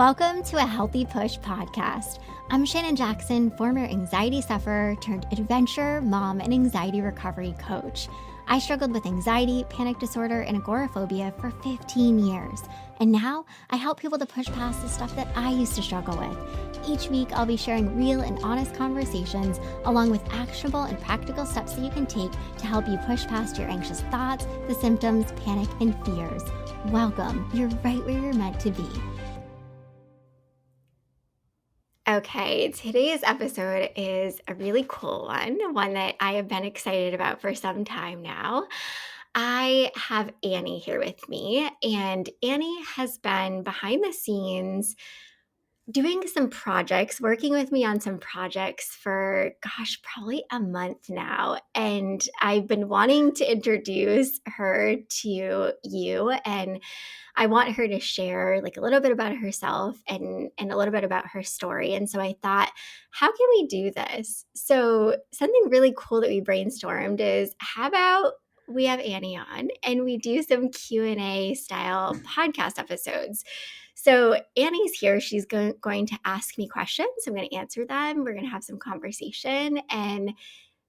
Welcome to a Healthy Push podcast. I'm Shannon Jackson, former anxiety sufferer turned adventure mom and anxiety recovery coach. I struggled with anxiety, panic disorder, and agoraphobia for 15 years. And now I help people to push past the stuff that I used to struggle with. Each week, I'll be sharing real and honest conversations along with actionable and practical steps that you can take to help you push past your anxious thoughts, the symptoms, panic, and fears. Welcome. You're right where you're meant to be. Okay, today's episode is a really cool one that I have been excited about for some time now. I have Annie here with me, and Annie has been behind the scenes doing some projects, working with me on some projects for, probably a month now. And I've been wanting to introduce her to you, and I want her to share like a little bit about herself and a little bit about her story. And so I thought, how can we do this? So something really cool that we brainstormed is, how about we have Annie on and we do some Q&A style podcast episodes. So Annie's here. She's going to ask me questions. I'm going to answer them. We're going to have some conversation, and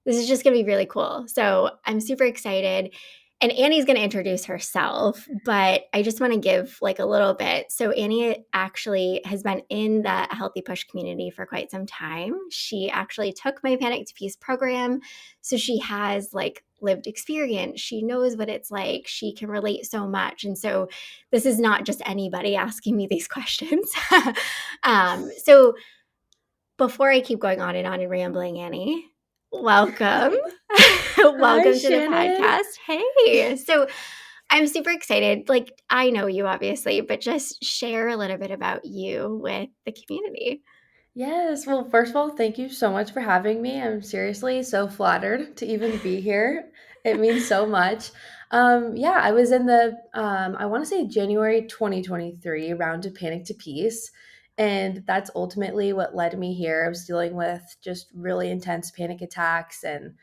this is just going to be really cool. So I'm super excited. And Annie's going to introduce herself, but I just want to give like a little bit. So Annie actually has been in the Healthy Push community for quite some time. She actually took my Panic to Peace program. So she has like lived experience. She knows what it's like. She can relate so much. And so this is not just anybody asking me these questions. So before I keep going on and rambling, Annie, welcome. Welcome to the podcast. Hey. So I'm super excited. Like, I know you obviously, but just share a little bit about you with the community. Yes. Well, first of all, thank you so much for having me. I'm seriously so flattered to even be here. It means so much. Yeah, I was in I want to say January 2023 round of Panic to Peace. And that's ultimately what led me here. I was dealing with just really intense panic attacks and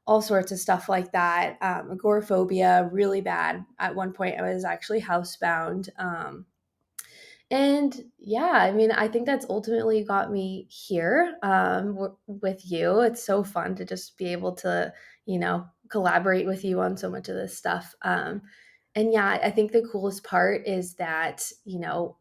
all sorts of stuff like that. Agoraphobia, really bad. At one point, I was actually housebound. And yeah, I mean, I think that's ultimately got me here with you. It's so fun to just be able to, collaborate with you on so much of this stuff. And yeah, I think the coolest part is that,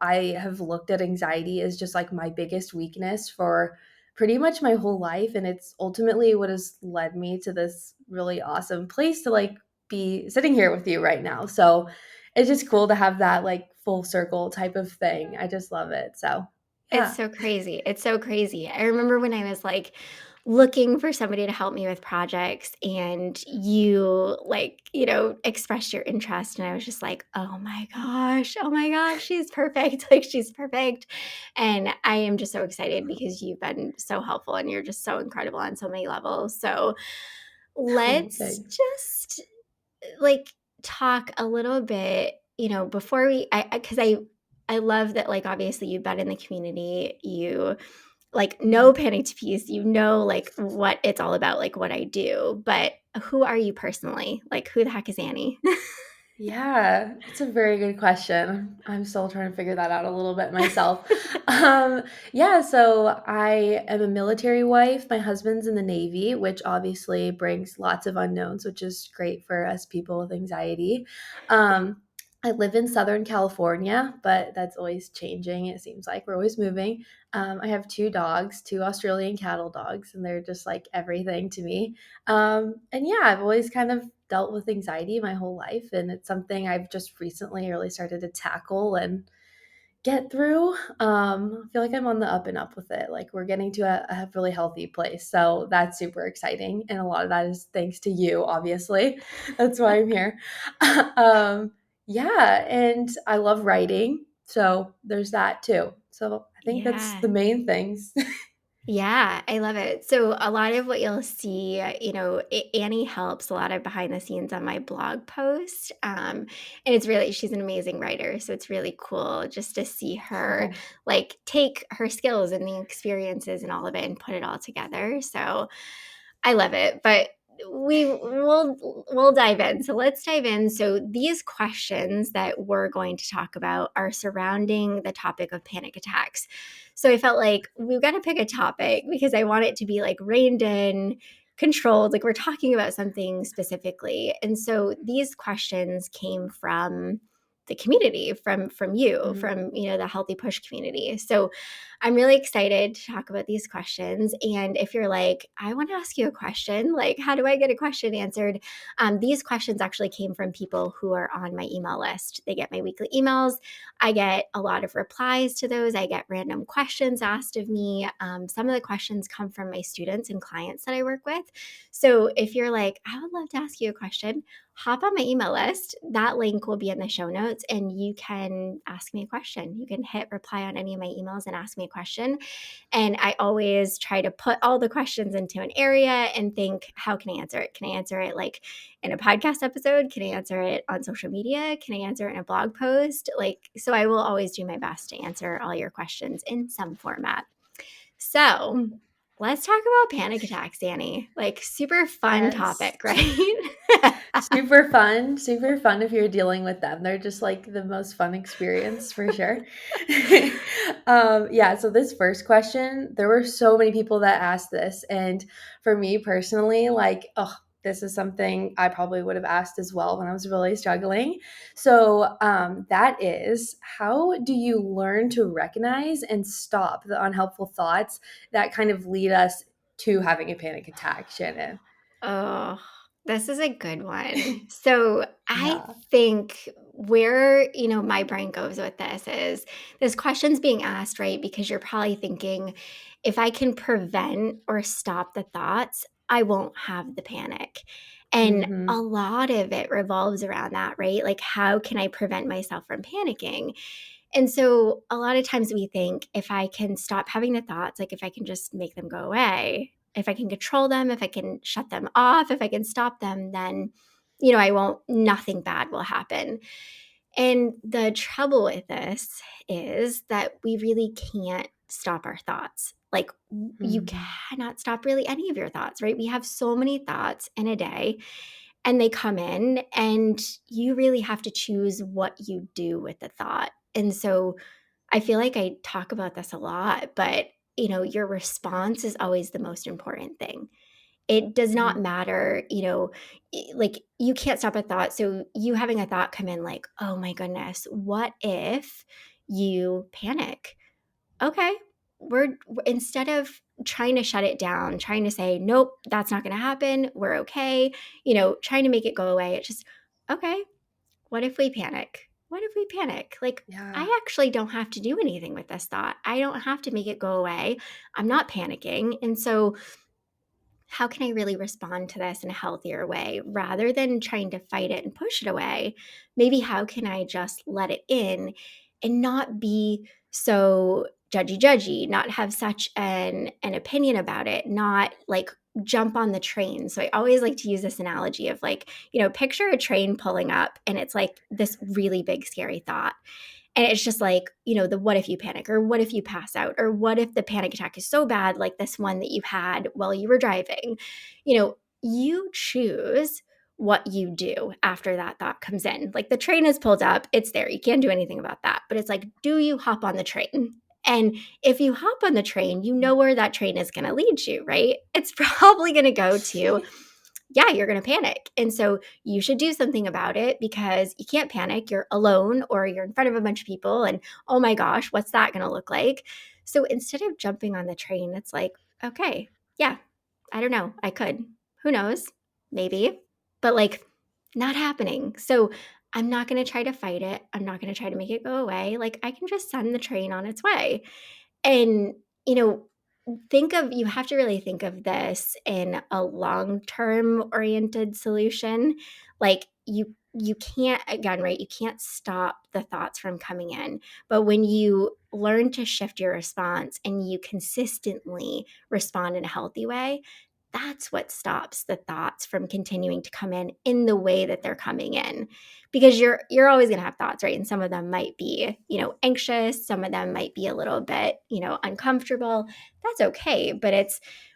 I have looked at anxiety as just like my biggest weakness for pretty much my whole life. And it's ultimately what has led me to this really awesome place to like be sitting here with you right now. So it's just cool to have that like full circle type of thing. I just love it. So, It's yeah. so crazy. It's so crazy. I remember when I was like looking for somebody to help me with projects, and you expressed your interest, and I was just like, oh my gosh, she's perfect. Like, she's perfect. And I am just so excited because you've been so helpful and you're just so incredible on so many levels. So Oh, let's thanks. just like talk a little bit, before because I love that, like, obviously you've been in the community, you like know Panic to Peace, like what it's all about, like what I do, but who are you personally? Like, who the heck is Annie? Yeah, it's a very good question. I'm still trying to figure that out a little bit myself. Yeah, so I am a military wife. My husband's in the Navy, which obviously brings lots of unknowns, which is great for us people with anxiety. Um, I live in Southern California, but that's always changing. It seems like we're always moving. I have two dogs, two Australian cattle dogs, and they're just like everything to me. And yeah, I've always kind of dealt with anxiety my whole life, and it's something I've just recently really started to tackle and get through. I feel like I'm on the up and up with it. Like we're getting to a really healthy place. So that's super exciting. And a lot of that is thanks to you, obviously. That's why I'm here. um, yeah, and I love writing. So there's that too. So I think that's Yeah. the main things. Yeah, I love it. So a lot of what you'll see, Annie helps a lot of behind the scenes on my blog post. And she's an amazing writer. So it's really cool just to see her Cool. like take her skills and the experiences and all of it and put it all together. So I love it. But we'll dive in. So let's dive in. So these questions that we're going to talk about are surrounding the topic of panic attacks. So I felt like we've got to pick a topic because I want it to be like reined in, controlled, like we're talking about something specifically. And so these questions came from the community, from you, Mhm. from the Healthy Push community. So I'm really excited to talk about these questions. And if you're like, I want to ask you a question, like, how do I get a question answered? These questions actually came from people who are on my email list. They get my weekly emails. I get a lot of replies to those. I get random questions asked of me. Some of the questions come from my students and clients that I work with. So if you're like, I would love to ask you a question, hop on my email list. That link will be in the show notes and you can ask me a question. You can hit reply on any of my emails and ask me a question. And I always try to put all the questions into an area and think, how can I answer it? Can I answer it like in a podcast episode? Can I answer it on social media? Can I answer it in a blog post? Like, so I will always do my best to answer all your questions in some format. So let's talk about panic attacks, Annie. Like, super fun Yes. topic, right? Super fun if you're dealing with them. They're just like the most fun experience for sure. Yeah, so this first question, there were so many people that asked this. And for me personally, like, oh, this is something I probably would have asked as well when I was really struggling. So that is, how do you learn to recognize and stop the unhelpful thoughts that kind of lead us to having a panic attack, Shannon? Oh, this is a good one. So I Yeah. think where, my brain goes with this is this question's being asked, right? Because you're probably thinking, if I can prevent or stop the thoughts, I won't have the panic. And a Mhm. lot of it revolves around that, right? Like, how can I prevent myself from panicking? And so a lot of times we think if I can stop having the thoughts, like if I can just make them go away, if I can control them, if I can shut them off, if I can stop them, then, I won't, nothing bad will happen. And the trouble with this is that we really can't stop our thoughts. Like, you Mhm. cannot stop really any of your thoughts, right? We have so many thoughts in a day and they come in, and you really have to choose what you do with the thought. And so I feel like I talk about this a lot, but your response is always the most important thing. It does not Mhm. matter, like you can't stop a thought. So you having a thought come in like, oh my goodness, what if you panic? Okay. Instead of trying to shut it down, trying to say, nope, that's not going to happen. We're okay. Trying to make it go away. It's just, okay, what if we panic? What if we panic? Like, Yeah. I actually don't have to do anything with this thought. I don't have to make it go away. I'm not panicking. And so, how can I really respond to this in a healthier way rather than trying to fight it and push it away? Maybe how can I just let it in and not be so judgy, not have such an opinion about it, not like jump on the train. So I always like to use this analogy of like, picture a train pulling up and it's like this really big scary thought. And it's just like, the what if you panic or what if you pass out or what if the panic attack is so bad, like this one that you had while you were driving. You choose what you do after that thought comes in. Like the train is pulled up, it's there. You can't do anything about that. But it's like, do you hop on the train? And if you hop on the train, you know where that train is going to lead you, right? It's probably going to go to, yeah, you're going to panic. And so you should do something about it because you can't panic. You're alone or you're in front of a bunch of people. And oh my gosh, what's that going to look like? So instead of jumping on the train, it's like, okay, yeah, I don't know. I could. Who knows? Maybe. But like, not happening. So I'm not going to try to fight it. I'm not going to try to make it go away. Like, I can just send the train on its way. And, you know, you have to really think of this in a long-term oriented solution. Like you can't, again, right? You can't stop the thoughts from coming in. But when you learn to shift your response and you consistently respond in a healthy way, that's what stops the thoughts from continuing to come in the way that they're coming in, because you're always going to have thoughts, right? And some of them might be anxious, some of them might be a little bit uncomfortable. That's okay, but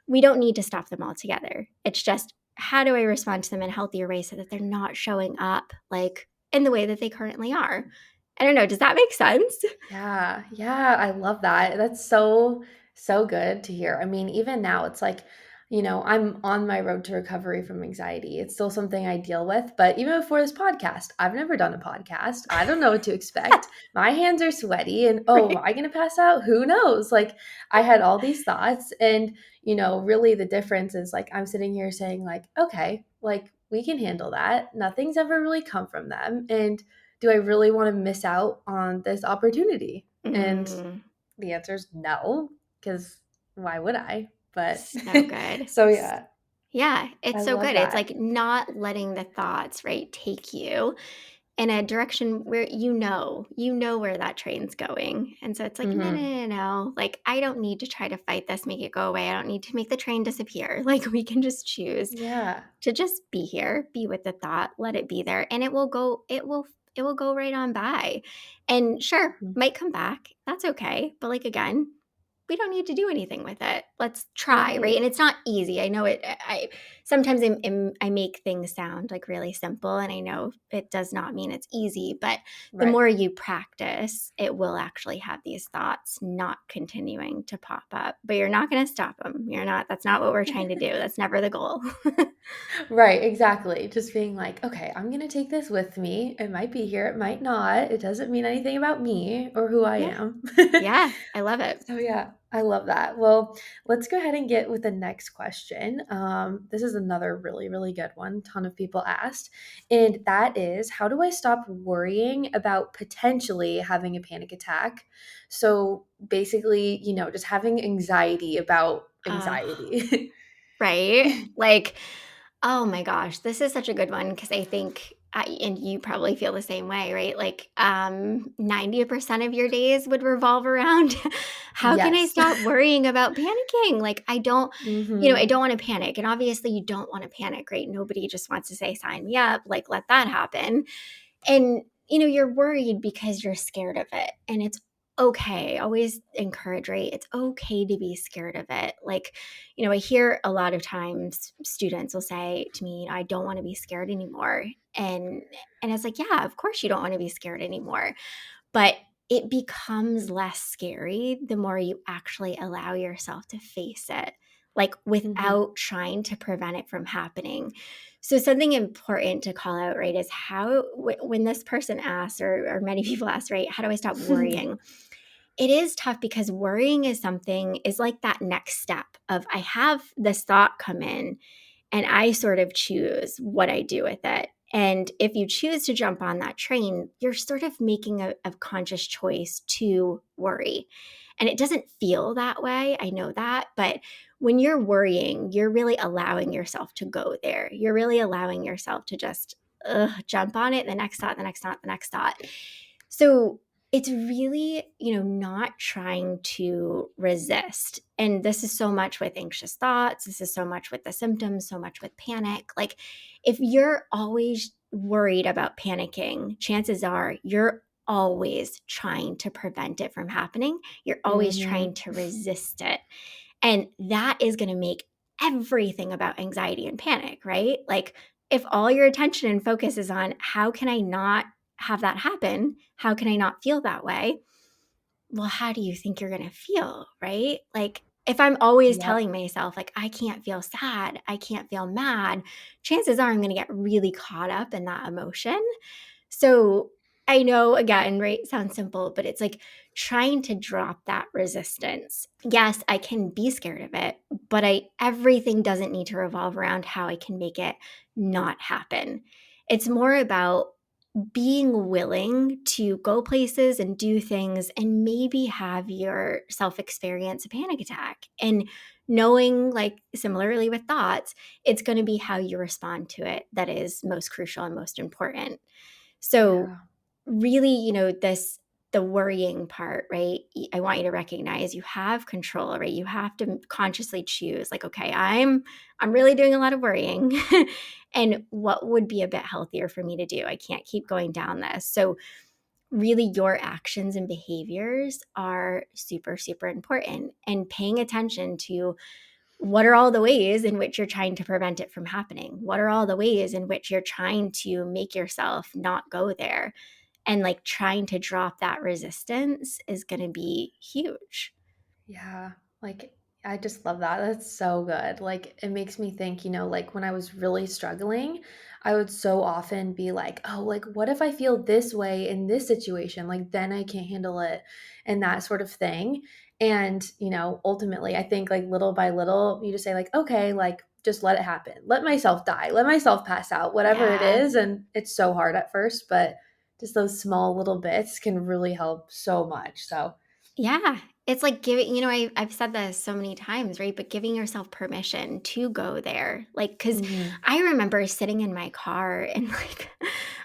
we don't need to stop them altogether. It's just, how do I respond to them in a healthier way so that they're not showing up like in the way that they currently are? I don't know. Does that make sense? Yeah, yeah, I love that. That's so, so good to hear. I mean, even now, it's like, I'm on my road to recovery from anxiety. It's still something I deal with. But even before this podcast, I've never done a podcast. I don't know what to expect. My hands are sweaty, and oh, am Right. I going to pass out? Who knows? Like, I had all these thoughts. And, really the difference is like, I'm sitting here saying, like, okay, like, we can handle that. Nothing's ever really come from them. And do I really want to miss out on this opportunity? And Mm, the answer is no, because why would I? But so good. so yeah, Yeah, I it's so love good. It's that. like not letting the thoughts, right, take you in a direction where you know where that train's going. And so it's like, no, no, Hmm. no, no. Like, I don't need to try to fight this, make it go away. I don't need to make the train disappear. Like, we can just choose Yeah. to just be here, be with the thought, let it be there, and it will go right on by. And sure, Mhm. might come back. That's okay. But like again, we don't need to do anything with it. Let's try, right? Right. And it's not easy. I know it. I sometimes I make things sound like really simple, and I know it does not mean it's easy. But the Right. more you practice, it will actually have these thoughts not continuing to pop up. But you're not going to stop them. You're not. That's not what we're trying to do. That's never the goal. Right, exactly. Just being like, okay, I'm going to take this with me. It might be here, it might not. It doesn't mean anything about me or who I Yeah. am. Yeah. I love it. So yeah, I love that. Well, let's go ahead and get with the next question. This is another really, really good one. Ton of people asked, and that is, how do I stop worrying about potentially having a panic attack? So basically, just having anxiety about Uh, anxiety. right? Like, oh my gosh, this is such a good one because I think and you probably feel the same way, right? Like 90% of your days would revolve around how can I Yes. stop worrying about panicking? Like I don't, I Hmm. don't want to panic. And obviously you don't want to panic, right? Nobody just wants to say sign me up, like let that happen. And, you're worried because you're scared of it. And it's okay. Always encourage, right? It's okay to be scared of it. Like, I hear a lot of times students will say to me, I don't want to be scared anymore. And and it's like, yeah, of course you don't want to be scared anymore. But it becomes less scary the more you actually allow yourself to face it, like Hmm. without trying to prevent it from happening. So, something important to call out, right, is how, when this person asks, or many people ask, right, how do I stop worrying? It is tough because worrying is like that next step of I have this thought come in and I sort of choose what I do with it. And if you choose to jump on that train, you're sort of making a conscious choice to worry. And it doesn't feel that way. I know that. But when you're worrying, you're really allowing yourself to go there. You're really allowing yourself to just jump on it. The next thought, the next thought, the next thought. So it's really, not trying to resist. And this is so much with anxious thoughts. This is so much with the symptoms, so much with panic. Like, if you're always worried about panicking, chances are you're always trying to prevent it from happening. You're always Hmm. trying to resist it. And that is going to make everything about anxiety and panic, right? Like, if all your attention and focus is on how can I not have that happen? How can I not feel that way? Well, how do you think you're going to feel, right? Like, if I'm always Yep. telling myself, like, I can't feel sad, I can't feel mad, chances are I'm going to get really caught up in that emotion. So I know, again, right, sounds simple, but it's like trying to drop that resistance. Yes, I can be scared of it, but everything doesn't need to revolve around how I can make it not happen. It's more about being willing to go places and do things and maybe have yourself experience a panic attack, and knowing, like, similarly with thoughts, it's going to be how you respond to it that is most crucial and most important. So Yeah. really, the worrying part, right? I want you to recognize you have control, right? You have to consciously choose, like, okay, I'm really doing a lot of worrying. And what would be a bit healthier for me to do? I can't keep going down this. So really your actions and behaviors are super, super important, and paying attention to what are all the ways in which you're trying to prevent it from happening? What are all the ways in which you're trying to make yourself not go there? And like trying to drop that resistance is going to be huge. Yeah, like, I just love that. That's so good. Like, it makes me think, like when I was really struggling, I would so often be like, oh, like, what if I feel this way in this situation? Like, then I can't handle it and that sort of thing. And, ultimately, I think like little by little, you just say, like, okay, like, just let it happen. Let myself die. Let myself pass out, whatever it Yeah. is. And it's so hard at first, but just those small little bits can really help so much. So, Yeah. It's like giving, I've said this so many times, right? But giving yourself permission to go there. Like, cause mhm. I remember sitting in my car and like,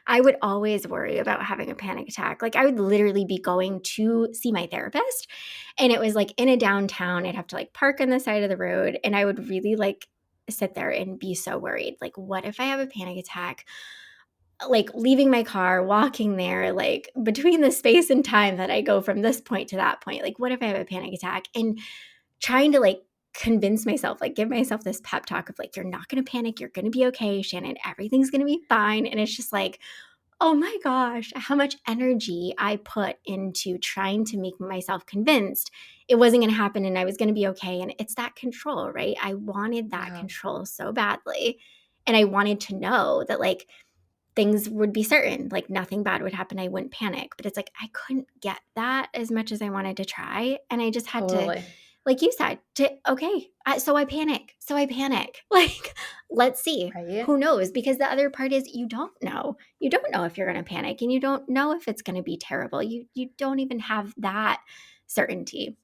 I would always worry about having a panic attack. Like, I would literally be going to see my therapist, and it was like in a downtown. I'd have to like park on the side of the road, and I would really like sit there and be so worried. Like, what if I have a panic attack? Like leaving my car, walking there, like between the space and time that I go from this point to that point, like what if I have a panic attack? And trying to like convince myself, like give myself this pep talk of like, you're not going to panic. You're going to be okay, Shannon. Everything's going to be fine. And it's just like, oh my gosh, how much energy I put into trying to make myself convinced it wasn't going to happen and I was going to be okay. And it's that control, right? I wanted that Yeah. control so badly. And I wanted to know that like, things would be certain, like nothing bad would happen. I wouldn't panic. But it's like I couldn't get that as much as I wanted to try. And I just had to, Totally. like you said, okay, so I panic. So I panic. Like, let's see. Right? Who knows? Because the other part is you don't know. You don't know if you're going to panic, and you don't know if it's going to be terrible. You don't even have that certainty.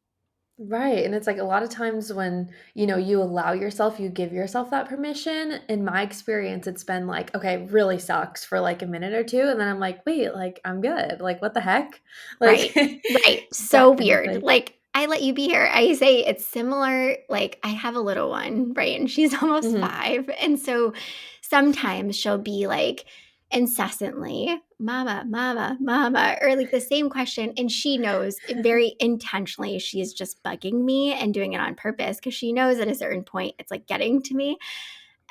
Right. And it's like a lot of times when, you allow yourself, you give yourself that permission. In my experience, it's been like, okay, really sucks for like a minute or two. And then I'm like, wait, like, I'm good. Like, what the heck? Like, Right. Right. So that kind of weird. thing. Like, I let you be here. I say it's similar. Like, I have a little one, right? And she's almost Hmm. 5. And so sometimes she'll be like incessantly, mama, mama, mama, or like the same question. And she knows very intentionally she's just bugging me and doing it on purpose because she knows at a certain point it's like getting to me.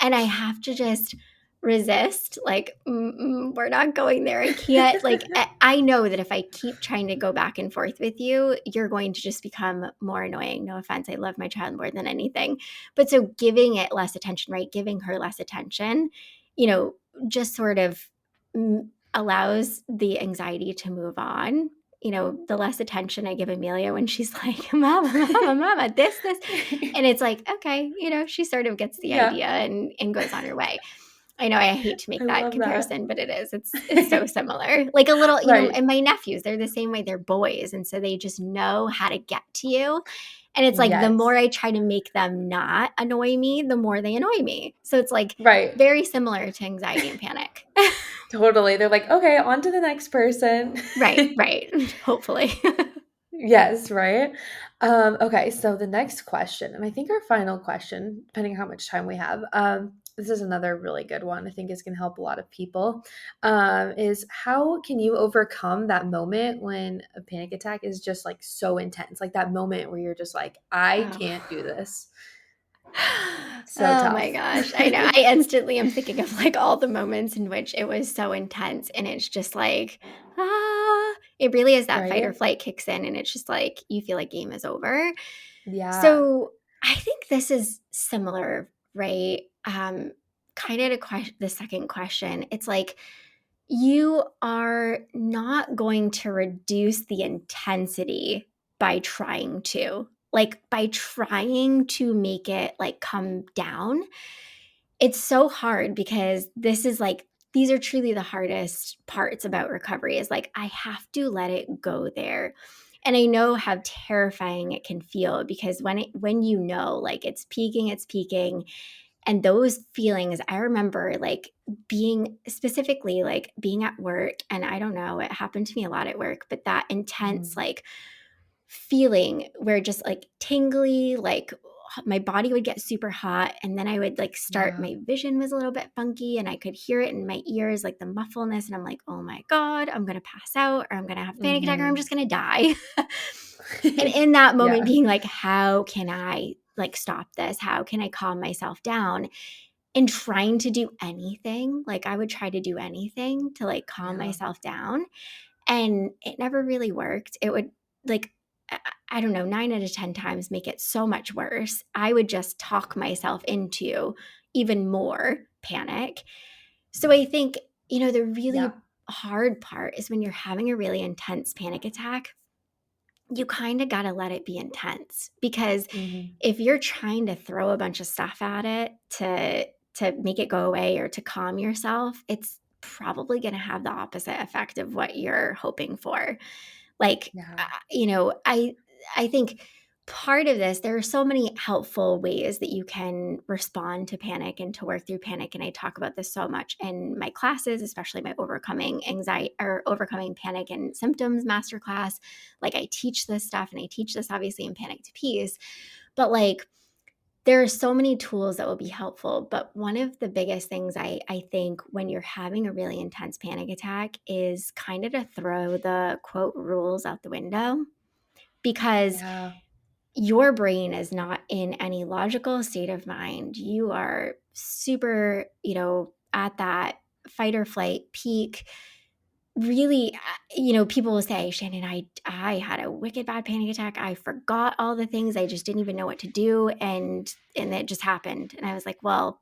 And I have to just resist, like, we're not going there. I can't, like, I know that if I keep trying to go back and forth with you, you're going to just become more annoying. No offense. I love my child more than anything. But so giving it less attention, right? Giving her less attention, you know, just sort of allows the anxiety to move on. The less attention I give Amelia when she's like, mama, mama, mama, this. And it's like, okay, she sort of gets the Yeah. idea and goes on her way. I know I hate to I make that love that. comparison, but it is. It's so similar. Like a little, Right. and my nephews, they're the same way. They're boys, and so they just know how to get to you. And it's like the more Yes. I try to make them not annoy me, the more they annoy me. So it's like Right. very similar to anxiety and panic. Totally. They're like, okay, on to the next person. Right, right. Hopefully. Yes, right? Okay, so the next question, and I think our final question, depending on how much time we have, this is another really good one. I think is going to help a lot of people. Is how can you overcome that moment when a panic attack is just like so intense, like that moment where you're just like, I Oh. can't do this. So Oh my tough. gosh. I know. I instantly am thinking of like all the moments in which it was so intense and it's just like, it really is that fight or Right? flight kicks in and it's just like you feel like game is over. Yeah. So I think this is similar, right? Kind of to the second question. It's like you are not going to reduce the intensity by trying to. Like by trying to make it like come down, it's so hard because this is like these are truly the hardest parts about recovery is like I have to let it go there. And I know how terrifying it can feel because when like it's peaking and those feelings I remember like being specifically like being at work and I don't know, it happened to me a lot at work, but that intense Mhm. like feeling where just like tingly, like my body would get super hot and then I would like start Yeah. my vision was a little bit funky and I could hear it in my ears like the muffleness and I'm like, "Oh my god, I'm going to pass out or I'm going to have a panic attack or I'm Mhm. just going to die." And in that moment Yeah. being like, "How can I like stop this? How can I calm myself down? And trying to do anything, like I would try to do anything to like calm Yeah. myself down, and it never really worked. It would like I don't know, 9 out of 10 times make it so much worse. I would just talk myself into even more panic. So I think, the Yeah. really hard part is when you're having a really intense panic attack, you kind of got to let it be intense, because Mhm. if you're trying to throw a bunch of stuff at it to make it go away or to calm yourself, it's probably going to have the opposite effect of what you're hoping for. Like, Yeah. I think part of this, there are so many helpful ways that you can respond to panic and to work through panic. And I talk about this so much in my classes, especially my overcoming anxiety or overcoming panic and symptoms masterclass. Like I teach this stuff, and I teach this obviously in Panic to Peace. But like, there are so many tools that will be helpful. But one of the biggest things I think when you're having a really intense panic attack is kind of to throw the quote rules out the window, because Yeah. your brain is not in any logical state of mind. You are super, at that fight or flight peak. Really, people will say, Shannon, I had a wicked bad panic attack. I forgot all the things. I just didn't even know what to do, and it just happened. And I was like, well,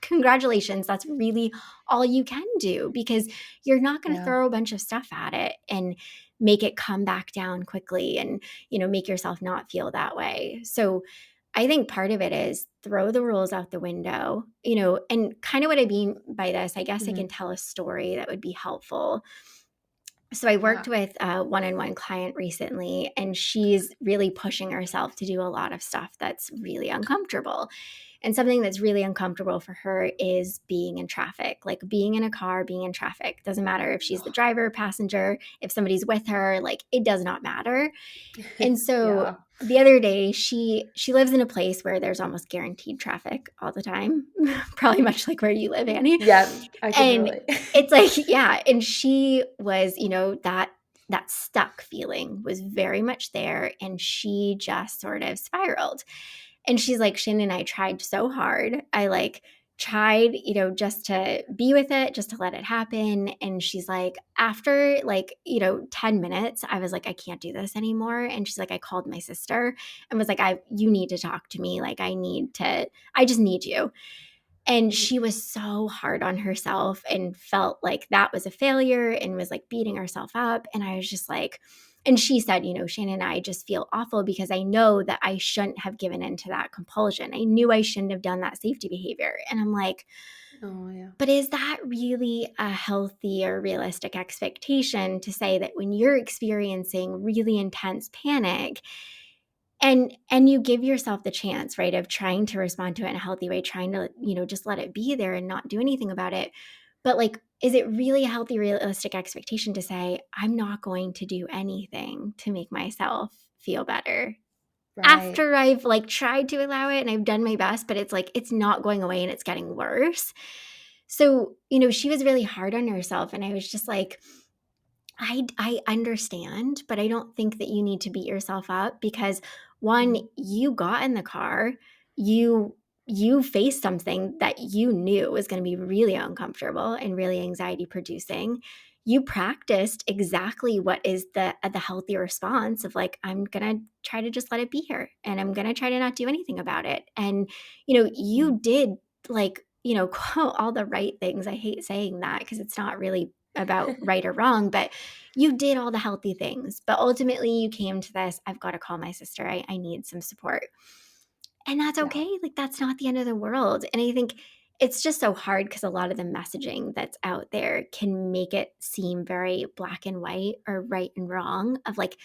congratulations. That's really all you can do, because you're not going to Yeah. throw a bunch of stuff at it and make it come back down quickly and, make yourself not feel that way. So I think part of it is throw the rules out the window, and kind of what I mean by this, I guess I can Mhm. tell a story that would be helpful. So I worked Yeah. with a one-on-one client recently, and she's really pushing herself to do a lot of stuff that's really uncomfortable. And something that's really uncomfortable for her is being in traffic, like being in a car, being in traffic. Doesn't matter if she's the Ugh. driver, passenger, if somebody's with her, like it does not matter. And so Yeah. the other day, she lives in a place where there's almost guaranteed traffic all the time, probably much like where you live, Annie. Yeah, I can And relate. it's like, yeah, and she was, that stuck feeling was very much there, and she just sort of spiraled. And she's like, Shannon, I tried so hard. I like tried, just to be with it, just to let it happen. And she's like, after like, 10 minutes, I was like, I can't do this anymore. And she's like, I called my sister and was like, you need to talk to me. Like, I just need you. And Mhm. she was so hard on herself and felt like that was a failure and was like beating herself up. And I was just like, and she said, Shannon, I just feel awful because I know that I shouldn't have given into that compulsion. I knew I shouldn't have done that safety behavior. And I'm like, Oh, yeah. but is that really a healthy or realistic expectation to say that when you're experiencing really intense panic, and you give yourself the chance, right, of trying to respond to it in a healthy way, trying to, just let it be there and not do anything about it. But like, is it really a healthy, realistic expectation to say, I'm not going to do anything to make myself feel better Right. after I've like tried to allow it and I've done my best, but it's like, it's not going away and it's getting worse. So, she was really hard on herself. And I was just like, I understand, but I don't think that you need to beat yourself up, because one, Mhm. you got in the car, you you faced something that you knew was going to be really uncomfortable and really anxiety producing. You practiced exactly what is the healthy response of like, I'm going to try to just let it be here, and I'm going to try to not do anything about it. And Mhm. you did, like, quote, all the right things. I hate saying that because it's not really about right or wrong, but you did all the healthy things. But ultimately, you came to this, I've got to call my sister. I need some support. And that's Yeah. okay. Like, that's not the end of the world. And I think it's just so hard because a lot of the messaging that's out there can make it seem very black and white or right and wrong, of like,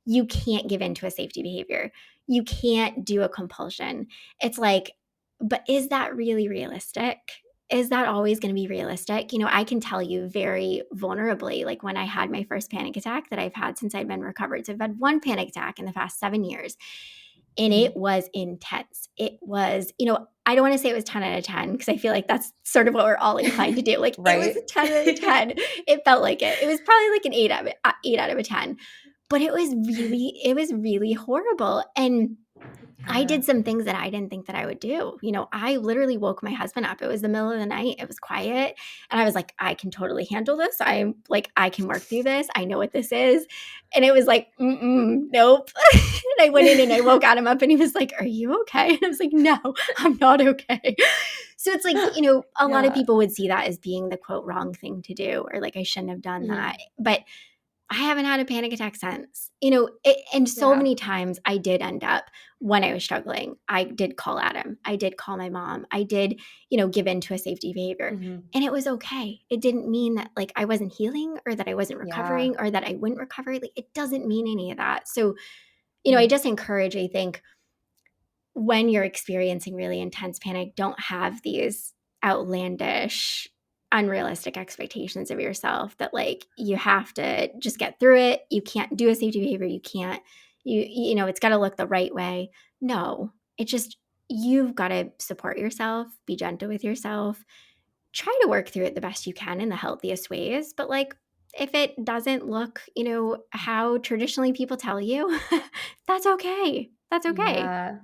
you can't give in to a safety behavior. You can't do a compulsion. It's like, but is that really realistic? Is that always going to be realistic? I can tell you very vulnerably, like when I had my first panic attack that I've had since I've been recovered. So I've had one panic attack in the past 7 years, and it Mhm. was intense. It was, I don't want to say it was 10 out of 10 because I feel like that's sort of what we're all inclined to do. Like, it was a Right. 10 out of 10. It felt like it. It was probably like an 8 out of a 10. But it was really horrible. And I Yeah. did some things that I didn't think that I would do. I literally woke my husband up. It was the middle of the night. It was quiet. And I was like, I can totally handle this. I'm like, I can work through this. I know what this is. And it was like, nope. And I went in and I woke Adam up and he was like, are you okay? And I was like, no, I'm not okay. So it's like, a lot of Yeah. people would see that as being the quote wrong thing to do, or like, I shouldn't have done that. Mhm. But I haven't had a panic attack since. And so Yeah. many times I did end up when I was struggling, I did call Adam. I did call my mom. I did, give in to a safety behavior. Mhm. And it was okay. It didn't mean that like I wasn't healing or that I wasn't Yeah. recovering or that I wouldn't recover. Like it doesn't mean any of that. So, I Mhm. just encourage, I think, when you're experiencing really intense panic, don't have these outlandish, unrealistic expectations of yourself that like you have to just get through it. You can't do a safety behavior. You can't, it's got to look the right way. No, it just, you've got to support yourself, be gentle with yourself, try to work through it the best you can in the healthiest ways. But like, if it doesn't look, how traditionally people tell you, that's okay. That's okay. Yeah.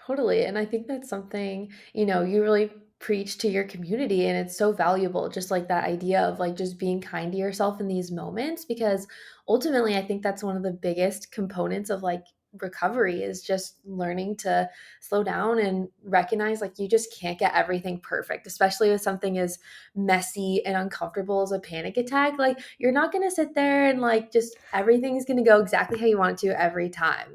Totally. And I think that's something, you really preach to your community and it's so valuable, just like that idea of like just being kind to yourself in these moments, because ultimately I think that's one of the biggest components of like recovery is just learning to slow down and recognize like you just can't get everything perfect, especially with something as messy and uncomfortable as a panic attack. Like you're not going to sit there and like just everything's going to go exactly how you want it to every time.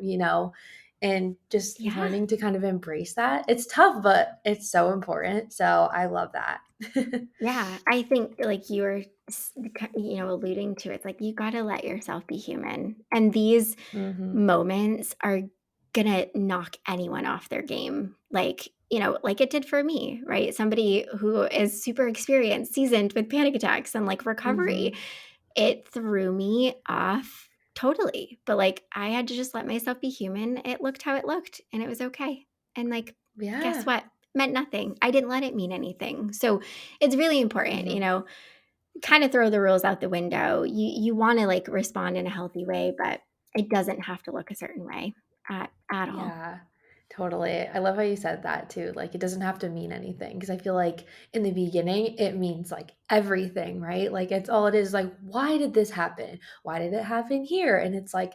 And just Yeah. learning to kind of embrace that. It's tough, but it's so important. So I love that. Yeah, I think like you were, alluding to it. Like you got to let yourself be human, and these Mhm. moments are gonna knock anyone off their game. Like like it did for me, right? Somebody who is super experienced, seasoned with panic attacks and like recovery, Mhm. it threw me off totally. But like I had to just let myself be human. It looked how it looked, and it was okay. And like, guess Yeah. what? Meant nothing. I didn't let it mean anything. So it's really important, Mhm. kind of throw the rules out the window. You want to like respond in a healthy way, but it doesn't have to look a certain way at all. Yeah, totally. I love how you said that too. Like it doesn't have to mean anything because I feel like in the beginning it means like everything, right? Like it's all it is like why did this happen? Why did it happen here? And it's like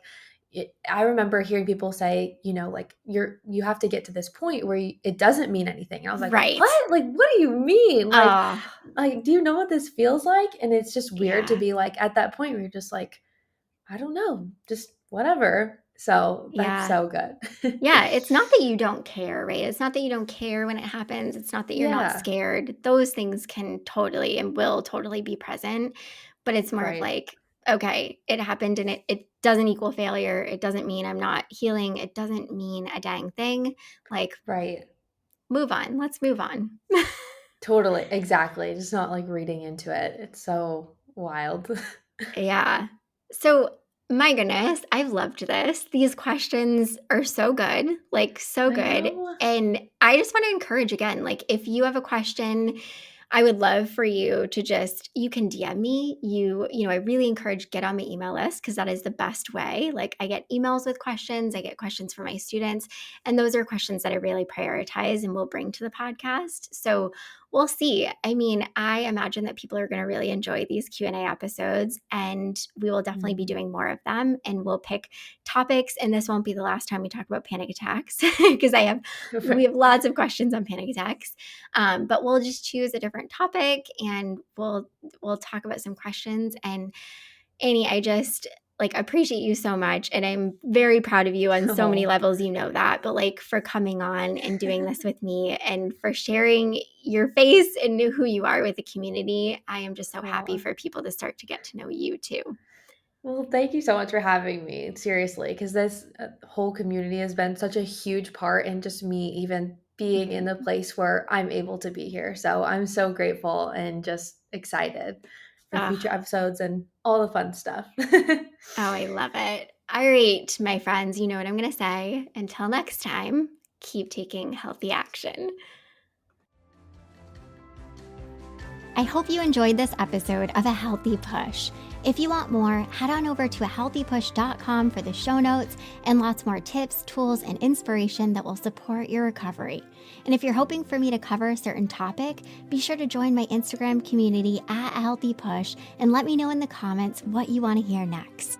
I remember hearing people say, like you have to get to this point where it doesn't mean anything. And I was like, Right. "What? Like what do you mean? Oh, Like do you know what this feels like?" And it's just weird to yeah. be like at that point where you're just like I don't know, just whatever. So that's Yeah. so good. Yeah, it's not that you don't care, right? It's not that you don't care when it happens. It's not that you're not Yeah, scared. Those things can totally and will totally be present, but it's more of right, like, okay, it happened and it doesn't equal failure. It doesn't mean I'm not healing. It doesn't mean a dang thing. Like, right. move on. Let's move on. Totally, exactly. Just not like reading into it. It's so wild. Yeah. So, my goodness, I've loved this. These questions are so good, like so I good. know. And I just want to encourage again, like if you have a question, I would love for you to just you can DM me. I really encourage get on my email list because that is the best way. Like I get emails with questions, I get questions from my students, and those are questions that I really prioritize and will bring to the podcast. So we'll see. I mean, I imagine that people are going to really enjoy these Q&A episodes and we will definitely be Mhm. doing more of them and we'll pick topics and this won't be the last time we talk about panic attacks because we Right. have lots of questions on panic attacks. But we'll just choose a different topic and we'll talk about some questions. And Annie, I just like appreciate you so much and I'm very proud of you on so many Oh, levels, that, but like for coming on and doing this with me and for sharing your face and who you are with the community. I am just so happy oh. for people to start to get to know you too. Well, thank you so much for having me. Seriously, because this whole community has been such a huge part in just me even being in the Mhm. place where I'm able to be here. So I'm so grateful and just excited for future Oh, episodes and all the fun stuff. I love it. All right, my friends, you know what I'm going to say. Until next time, keep taking healthy action. I hope you enjoyed this episode of A Healthy Push. If you want more, head on over to ahealthypush.com for the show notes and lots more tips, tools, and inspiration that will support your recovery. And if you're hoping for me to cover a certain topic, be sure to join my Instagram community at ahealthypush and let me know in the comments what you want to hear next.